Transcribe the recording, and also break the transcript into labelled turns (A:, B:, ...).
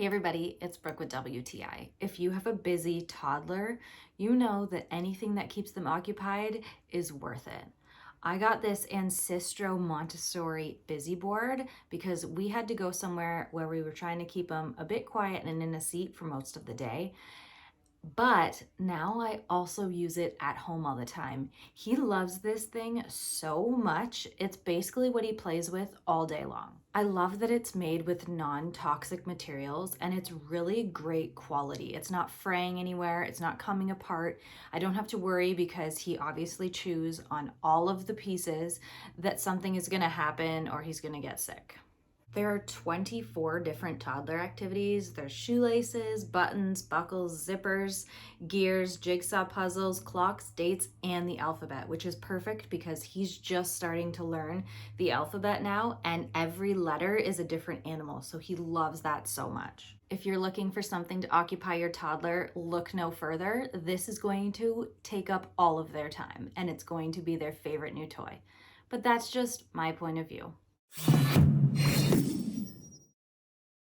A: Hey everybody, it's Brooke with WTI. If you have a busy toddler, you know that anything that keeps them occupied is worth it. I got this Ancistro Montessori busy board because we had to go somewhere where we were trying to keep him a bit quiet and in a seat for most of the day. But now I also use it at home all the time. He loves this thing so much. It's basically what he plays with all day long. I love that it's made with non-toxic materials and it's really great quality. It's not fraying anywhere. It's not coming apart. I don't have to worry because he obviously chews on all of the pieces that something is gonna happen or he's gonna get sick. There are 24 different toddler activities. There's shoelaces, buttons, buckles, zippers, gears, jigsaw puzzles, clocks, dates, and the alphabet, which is perfect because he's just starting to learn the alphabet now, and every letter is a different animal, so he loves that so much. If you're looking for something to occupy your toddler, look no further. This is going to take up all of their time, and it's going to be their favorite new toy. But that's just my point of view.